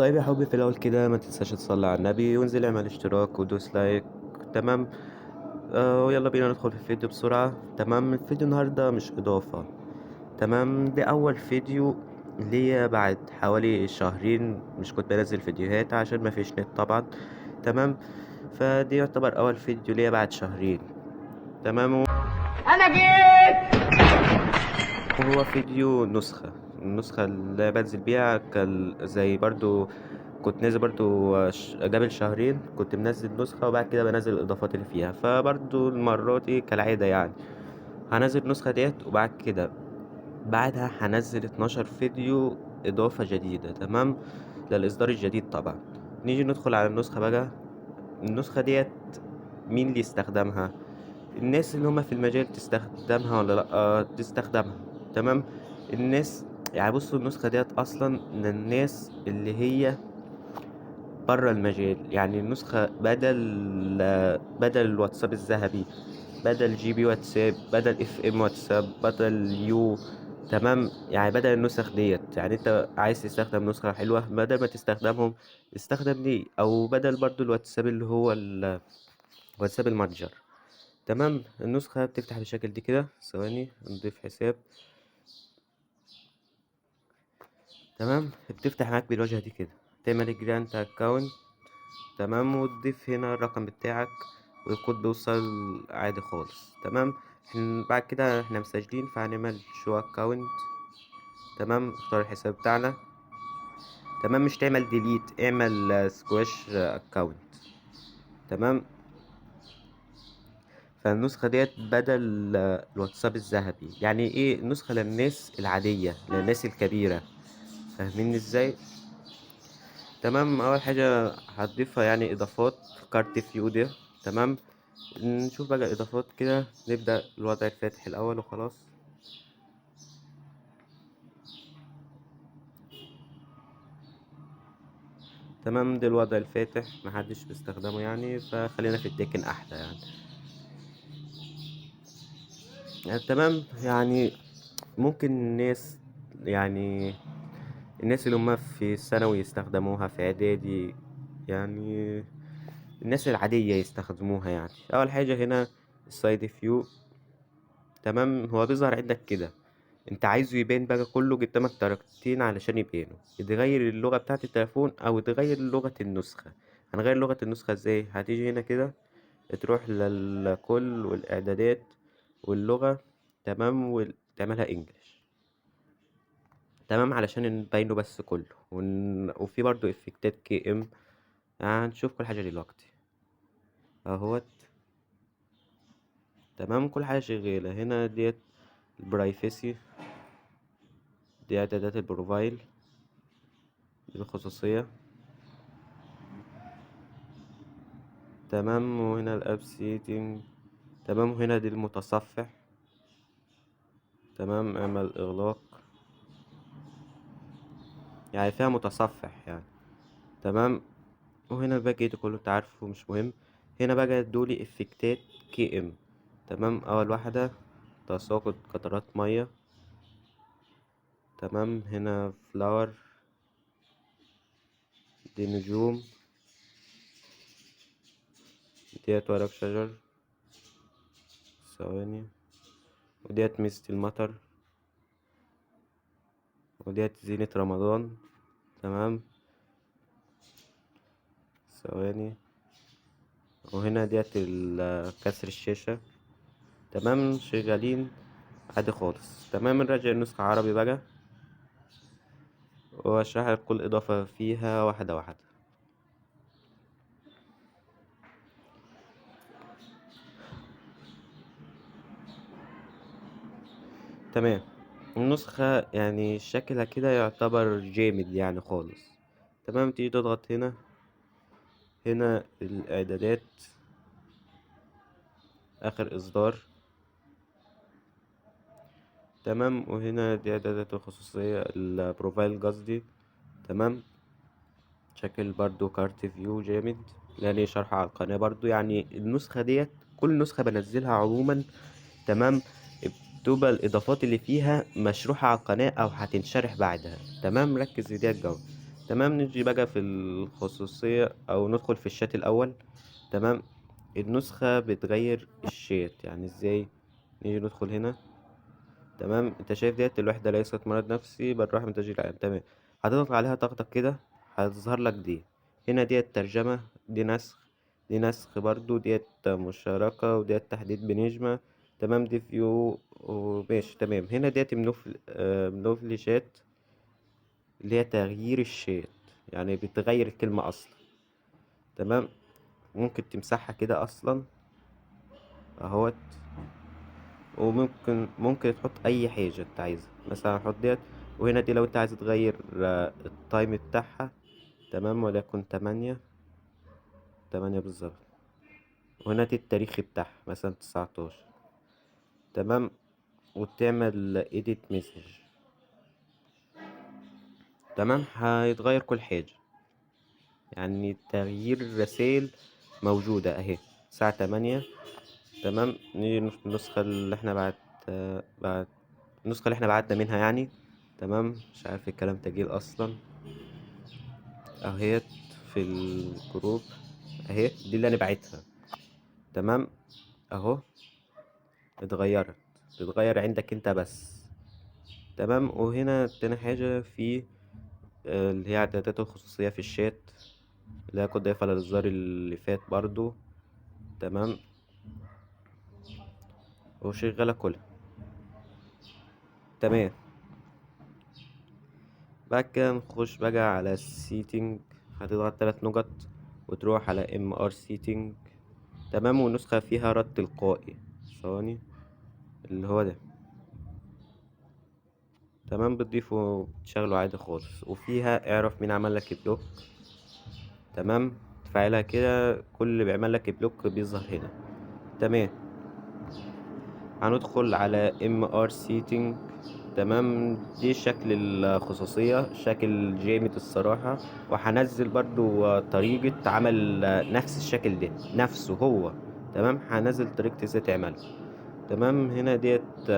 طيب يا حبي، في الأول كده ما تنساش تصلي على النبي وانزل اعمل اشتراك ودوس لايك. تمام. ويلا بينا ندخل في الفيديو بسرعة. تمام، الفيديو النهاردة مش إضافة. تمام، ده أول فيديو ليا بعد حوالي شهرين. مش كنت بنزل فيديوهات عشان ما فيش نت طبعا. تمام. فدي يعتبر أول فيديو ليا بعد شهرين. تمام. انا جيت. وهو فيديو النسخة اللي بنزل بيها زي برضو. كنت نازل برضو قبل شهرين كنت منزل نسخة، وبعد كده بنزل الإضافات اللي فيها. فبرضو المرة دي كالعادة يعني هنزل النسخة ديت، وبعد كده بعدها هنزل 12 فيديو إضافة جديدة. تمام، للإصدار الجديد طبعا. نيجي ندخل على النسخة بقى. النسخة ديت مين اللي يستخدمها؟ الناس اللي هما في المجال تستخدمها ولا لأ تستخدمها. تمام. الناس يعني بصوا، النسخة ديت أصلا للناس اللي هي بره المجال. يعني النسخة بدل الواتساب الذهبي، بدل جي بي واتساب، بدل اف ام واتساب، بدل يو. تمام، يعني بدل النسخ ديت. يعني انت عايز تستخدم نسخة حلوة بدل ما تستخدمهم، استخدم دي. او بدل برضو الواتساب اللي هو الواتساب المتجر. تمام، النسخة بتفتح بالشكل دي كده. ثواني نضيف حساب. تمام، بتفتح معاك بالواجهة دي كده. تعمل جرانت اكونت. تمام، وتضيف هنا الرقم بتاعك، والكود بيوصل عادي خالص. تمام. بعد كده احنا مسجلين، فهنعمل شو اكونت. تمام، اختار الحساب بتاعنا. تمام، مش تعمل ديليت، اعمل سكواش اكونت. تمام. فالنسخة ديت بدل الواتساب الذهبي. يعني ايه؟ نسخة للناس العادية، للناس الكبيرة. فاهمين ازاي؟ تمام. اول حاجة هتضيفها يعني اضافات كارت فيو ده. تمام. نشوف بقى الاضافات كده. نبدأ الوضع الفاتح الاول وخلاص. تمام، ده الوضع الفاتح، محدش بيستخدمه يعني، فخلينا في التكن احلى تمام. يعني ممكن يعني الناس اللي هم في ثانوي يستخدموها، في اعدادي يعني الناس العادية يستخدموها. يعني اول حاجة هنا السايد فيو. تمام، هو بيظهر عندك كده. انت عايزه يبان بقى كله قدامك درجتين علشان يبانوا. تغير اللغة بتاعة التليفون او تغير لغة النسخة. هنغير لغة النسخة ازاي؟ هتيجي هنا كده، تروح للكل والاعدادات واللغة. تمام، وتعملها انجلش. تمام، علشان نبينه بس كله وفي برضو افكتات كي ام. هنشوف كل حاجة دلوقتي اهوت. تمام، كل حاجة شغالة هنا. ديت البرايفسي، دي اعدادات البروفايل، دي الخصوصية. تمام، وهنا الاب سيتنج. تمام، وهنا دي المتصفح. تمام، اعمل اغلاق. يعني فيها متصفح يعني. تمام، وهنا الباقي ده كله انت عارفه مش مهم. هنا بقى دولي افكتات كي ام. تمام، اول واحدة تساقط قطرات مية. تمام، هنا فلاور، دي نجوم، ديت ورق شجر. ثواني. وديت ميزة المطر، وديت زينة رمضان. تمام. ثواني. وهنا ديت كسر الشاشة. تمام، شغالين عادي خالص. تمام، نراجع النسخة عربي بقى، واشرح لك كل اضافة فيها واحدة واحدة. تمام، النسخة يعني شكلها كده يعتبر جامد يعني خالص. تمام، تيجي تضغط هنا. هنا الاعدادات، اخر اصدار. تمام، وهنا دي اعدادات الخصوصية، البروفايل قصدي. تمام، شكل برضو كارت فيو جامد. يعني شرح على القناة برضو. يعني النسخة ديت كل نسخة بنزلها عموما. تمام، بتبقى الإضافات اللي فيها مشروحة على القناة أو هتنشرح بعدها. تمام، ركز في دي الجو. تمام. نيجي بقى في الخصوصية او ندخل في الشات الاول. تمام. النسخة بتغير الشات يعني ازاي؟ نيجي ندخل هنا. تمام. انت شايف ديت الوحدة ليست مرض نفسي بل راحة من تسجيل العام. تمام. هتضغط عليها ضغطة كده هتظهر لك دي. هنا ديت ترجمة، دي نسخ، دي نسخ برضو، ديت مشاركة، وديت تحديد بنجمة. تمام. دي فيو وماشي. تمام. هنا ديت منوفلي شات اللي هي تغيير الشات، يعني بتغير الكلمة أصلا. تمام. ممكن تمسحها كده أصلا اهوت. وممكن تحط اي حاجه انت عايزها، مثلا حط ديت. وهنا دي لو انت عايز تغير التايم بتاعها. تمام. وليكن 8 بالظبط. وهنا دي التاريخ بتاعها مثلا 19. تمام. وتعمل edit message. تمام. هيتغير كل حاجه، يعني تغيير الرسائل موجوده اهي الساعه 8. تمام. نيجي النسخه اللي احنا بعت النسخه اللي احنا بعتنا منها يعني. تمام. مش عارف الكلام تجيل اصلا اهيت في الجروب اهي. دي اللي انا بعتها. تمام. اهو اتغيرت، تتغير عندك انت بس. تمام. وهنا تاني حاجة في اللي هي اعدادات الخصوصية في الشات، اللي هي كنت ضايفها للزار اللي فات برضو. تمام. وشغالة كلها. تمام. بعد كده نخش بقى على السيتنج. هتضغط 3 نقط وتروح على MR سيتنج. تمام. ونسخة فيها رد تلقائي. ثواني. اللي هو ده. تمام. بتضيفه وتشغله عادي خالص. وفيها اعرف مين عمل لك بلوك. تمام. تفعلها كده كل اللي بيعمل لك بلوك بيظهر هنا. تمام. هندخل على MR سيتنج. تمام. دي شكل الخصوصية، شكل جامد الصراحة. وهنزل برضو طريقة عمل نفس الشكل ده نفسه هو. تمام. هنزل طريقة ازاي تعمله. تمام. هنا ديت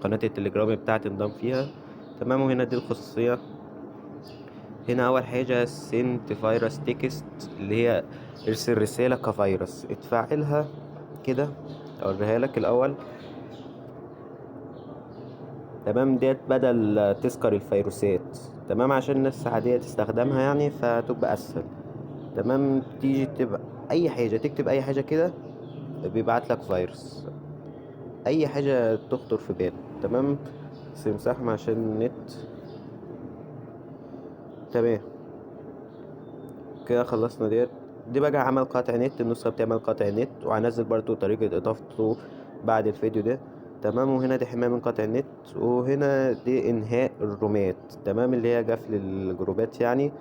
قناة التليجرام بتاعتي انضم فيها. تمام. وهنا دي الخصوصية. هنا اول حاجة سنت فيروس تكست، اللي هي ارسل رسالة كفيروس. اتفعلها كده اوريها لك الاول. تمام. ديت بدل تذكر الفيروسات. تمام. عشان الناس عادية تستخدمها يعني فتبقى اسهل. تمام. تيجي تبقى اي حاجة، تكتب اي حاجة كده بيبعت لك فيروس. اي حاجة تخطر في بالك. تمام. بس امسحهم عشان النت. تمام. كده خلصنا ديت. دي بقى عمل قاطع نت، النسخة بتعمل قاطع نت. وهنزل برضو طريقة اضافته بعد الفيديو ده. تمام. وهنا دي حماية من قاطع النت. وهنا دي انهاء الرومات. تمام. اللي هي قفل الجروبات يعني.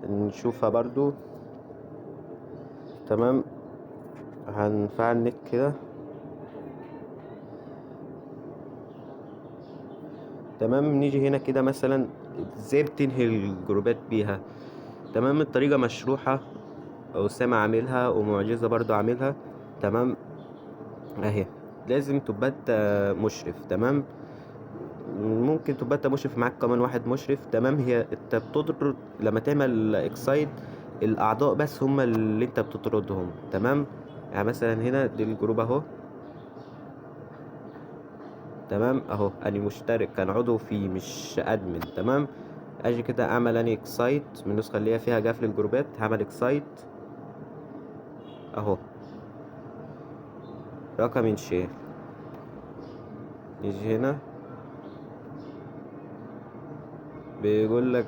نشوفها برضو. تمام. هنفعل نت كده. تمام. نيجي هنا كده مثلا ازاي بتنهي الجروبات بيها. تمام. الطريقة مشروحة، أسامة عاملها ومعجزة برضو عاملها. تمام. اهي. لازم تبقى انت مشرف. تمام. ممكن تبقى انت مشرف معاك كمان واحد مشرف. تمام. هي انت بتطرد لما تعمل اكسايد الاعضاء بس هم اللي انت بتطردهم. تمام. يعني مثلا هنا دي الجروب اهو. تمام. اهو انا مشترك كان عضو فيه مش ادمن. تمام. اجي كده اعمل اني اكسايد من النسخه اللي هي فيها قفل الجروبات. هعمل اكسايد اهو. رقم انشاء. نيجي هنا بيقول لك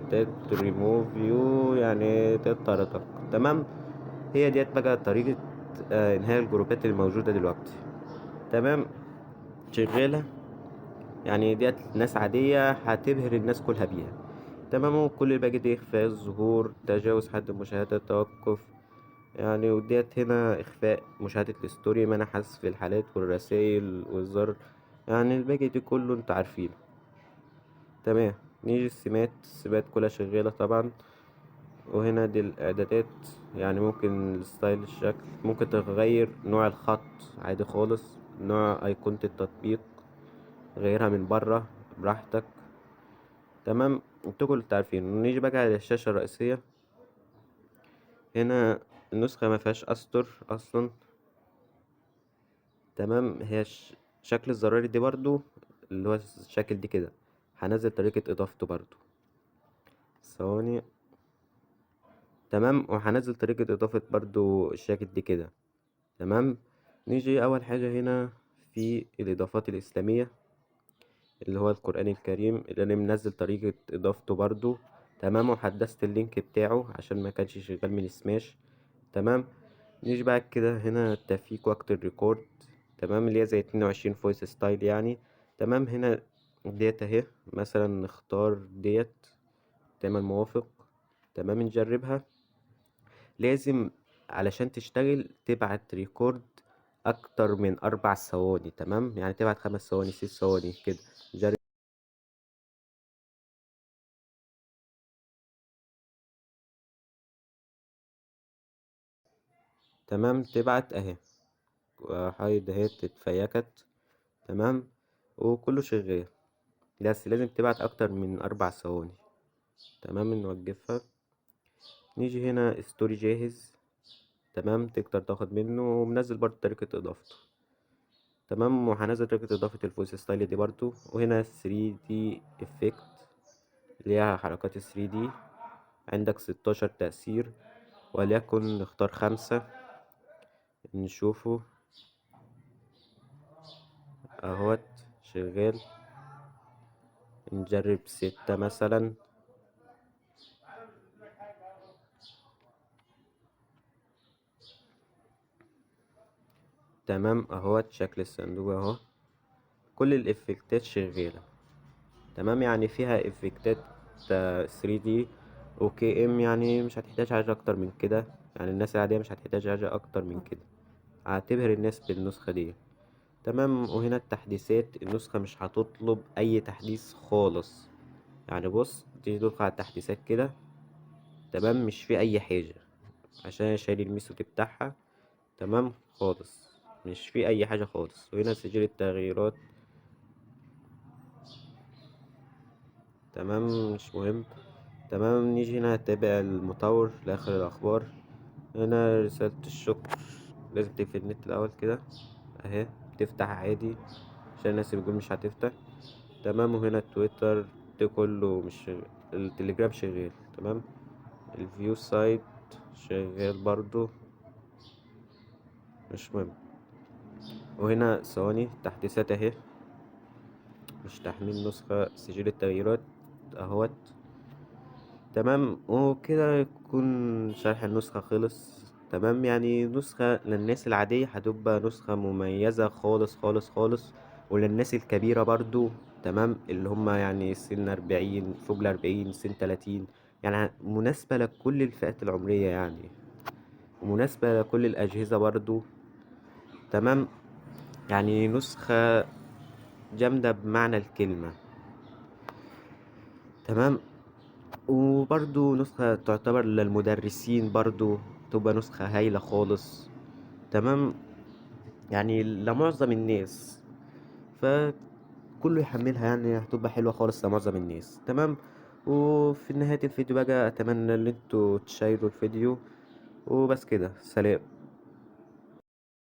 تيت ريموف يو يعني تطردك. تمام. هي ديت بقى طريقة انهاء الجروبات اللي موجودة دلوقتي. تمام. شغالة يعني. ديت ناس عادية هتبهر الناس كلها بيها. تمام. وكل اللي باقي دي اخفاء الظهور، تجاوز حد المشاهدة، توقف يعني. وديت هنا اخفاء مشاهدة الستوري، منع حذف الحالات والرسائل والزر. يعني الباقي دي كله انت عارفينه. تمام. نيجي السمات كلها شغالة طبعا. وهنا دي الاعدادات، يعني ممكن الستايل الشكل، ممكن تغير نوع الخط عادي خالص، نوع ايقونة التطبيق غيرها من بره براحتك. تمام. انتوا كنتوا عارفين. نيجي بقى على الشاشة الرئيسية. هنا النسخة ما فيهاش أسطر أصلا. تمام. هي شكل الزرار دي برضو اللي هو الشكل دي كده. هنزل طريقة إضافته برضو. ثواني. تمام. وهنزل طريقة إضافة برضو الشكل دي كده. تمام. نيجي أول حاجة هنا في الإضافات الإسلامية اللي هو القرآن الكريم اللي أنا منزل طريقة إضافته برضو. تمام. وحدثت اللينك بتاعه عشان ما كانش شغال من سماش. تمام. نيجي بقى كده هنا تفيك وقت الريكورد. تمام. اللي هي زي 22 فويس ستايل يعني. تمام. هنا ديت اهي. مثلا نختار ديت. تعمل موافق. تمام. نجربها. لازم علشان تشتغل تبعت ريكورد اكتر من 4 ثواني. تمام. يعني تبعت 5 ثواني 6 ثواني كده. جرب. تمام. تبعت اهي. هايد اهي اتفيكت. تمام. وكله شغال. بس لازم تبعت اكتر من 4 ثواني. تمام. نوقفها. نيجي هنا ستوري جاهز. تمام. تقدر تاخد منه ومنزل برضه طريقة اضافته. تمام. وهنزل طريقة اضافة الفويس ستايل دي برضه. وهنا 3D effect اللي هي حركات 3D. عندك 16 تأثير وليكن نختار 5. نشوفه اهوت شغال. نجرب 6 مثلا. تمام. اهوت شكل الصندوق اهو. كل الافكتات شغالة. تمام. يعني فيها افكتات 3D وكي ام. يعني مش هتحتاج حاجة اكتر من كده. يعني الناس العادية مش هتحتاج حاجة اكتر من كده. هتبهر الناس بالنسخة دي. تمام. وهنا التحديثات. النسخة مش هتطلب اي تحديث خالص. يعني بص تيجي تدخل على التحديثات كده. تمام. مش في اي حاجة عشان شايل الميسوت بتاعها. تمام. خالص مش في اي حاجة خالص. وهنا سجل التغييرات. تمام. مش مهم. تمام. نيجي هنا نتابع المطور لآخر الأخبار. هنا رسالة الشكر. لازم تقفل النت الأول كده أهي. بتفتح عادي عشان الناس اللي بتقول مش هتفتح. تمام. وهنا تويتر ده كله مش شغال. التليجرام شغال. تمام. الفيو سايت شغال برضو. مش مهم. وهنا ثواني تحديثات اهي. مش تحميل نسخة سجل التغييرات اهوت. تمام. وكده يكون شرح النسخة خلص. تمام. يعني نسخة للناس العادية هتبقى نسخة مميزة خالص خالص خالص. وللناس الكبيرة برضو. تمام. اللي هما يعني سن 40 فوق 40 سن 30. يعني مناسبة لكل الفئات العمرية يعني. ومناسبة لكل الأجهزة برضو. تمام. يعني نسخة جامدة بمعنى الكلمة. تمام. وبرضو نسخة تعتبر للمدرسين برضو. تبقى نسخة هايلة خالص. تمام. يعني لمعظم الناس. فكله يحملها يعني هتبقى حلوة خالص لمعظم الناس. تمام. وفي نهاية الفيديو بقى أتمنى ان انتوا تشاهدوا الفيديو. وبس كده. سلام.